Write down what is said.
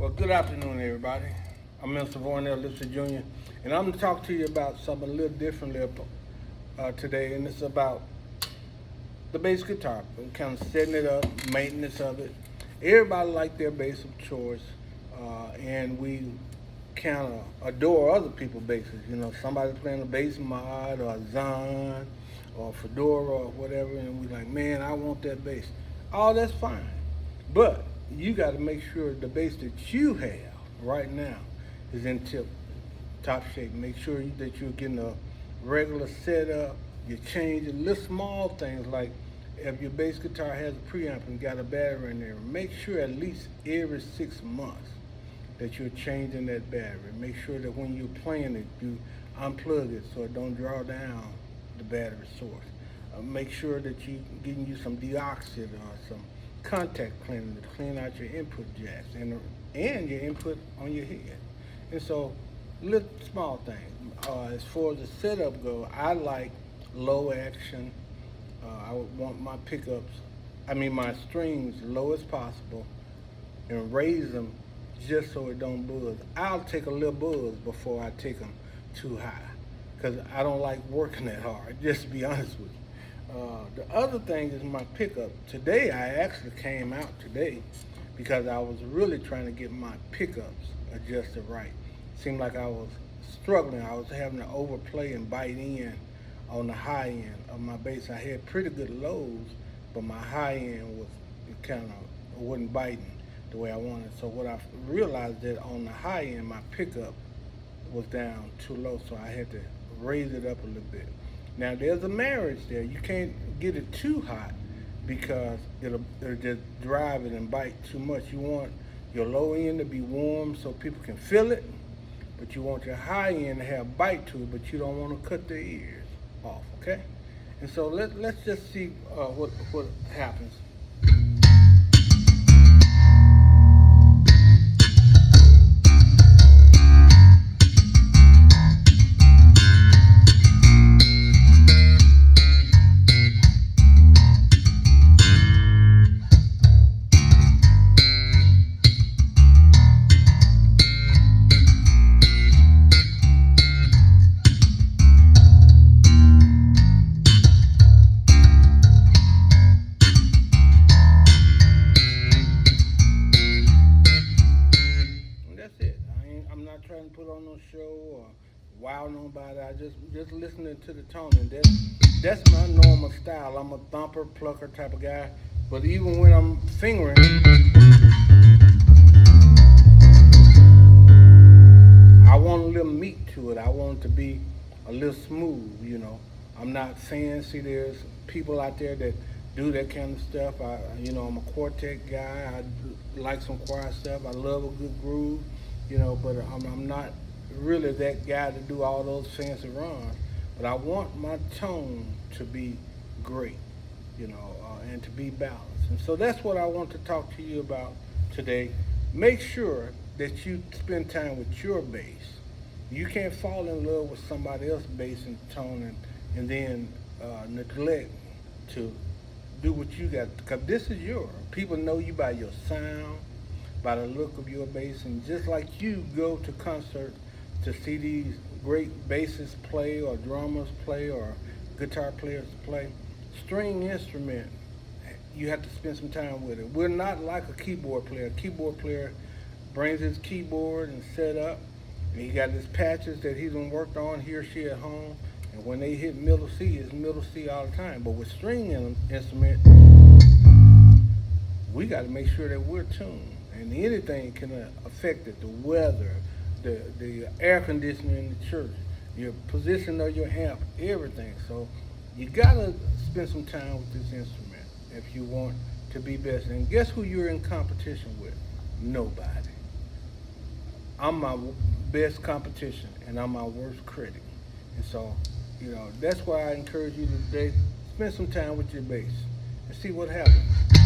Well, good afternoon, everybody. I'm Mr. Vornell Lipsy Jr., and I'm going to talk to you about something a little differently today, and it's about the bass guitar, kind of setting it up, maintenance of it. Everybody like their bass of choice, and we kind of adore other people's basses. You know, somebody playing a bass mod or a Zon or Fedora or whatever, and we like, man, I want that bass. All that's fine, but you got to make sure the bass that you have right now is in top shape. Make sure that you're getting a regular setup. You change the little small things like if your bass guitar has a preamp and got a battery in there, make sure at least every 6 months that you're changing that battery. Make sure that when you're playing it, you unplug it so it don't draw down the battery source. Make sure that you're getting you some deoxit or some contact cleaner to clean out your input jacks and your input on your head. And so, little small things. As far as the setup go, I like low action. I would want my strings low as possible, and raise them just so it don't buzz. I'll take a little buzz before I take them too high, because I don't like working that hard, just to be honest with you. The other thing is my pickup. Today, I actually came out today because I was really trying to get my pickups adjusted right. Seemed like I was struggling. I was having to overplay and bite in on the high end of my bass. I had pretty good lows, but my high end was wasn't biting the way I wanted. So what I realized that on the high end, my pickup was down too low, so I had to raise it up a little bit. Now there's a marriage there. You can't get it too hot because it'll just drive it and bite too much. You want your low end to be warm so people can feel it, but you want your high end to have bite to it, but you don't want to cut their ears off, okay? And so let's just see what happens. That's it. I'm not trying to put on no show or wow nobody. I just listening to the tone, and that's my normal style. I'm a thumper, plucker type of guy. But even when I'm fingering, I want a little meat to it. I want it to be a little smooth. I'm not fancy. There's people out there that do that kind of stuff. I'm a quartet guy. I like some choir stuff. I love a good groove. But I'm not really that guy to do all those fancy runs. But I want my tone to be great, and to be balanced. And so that's what I want to talk to you about today. Make sure that you spend time with your bass. You can't fall in love with somebody else's bass and tone and then neglect to do what you got, because this is yours. People know you by your sound, by the look of your bass, and just like you go to concerts to see these great bassists play or drummers play or guitar players play, string instrument, you have to spend some time with it. We're not like a keyboard player. A keyboard player brings his keyboard and set up, and he got his patches that he's done worked on, he or she at home, and when they hit middle C, it's middle C all the time. But with string instrument, we got to make sure that we're tuned, and anything can affect it. The weather, the air conditioning in the church, your position of your amp, everything. So you got to spend some time with this instrument if you want to be best. And guess who you're in competition with? Nobody. I'm my best competition, and I'm my worst critic. And so, that's why I encourage you today, spend some time with your bass and see what happens.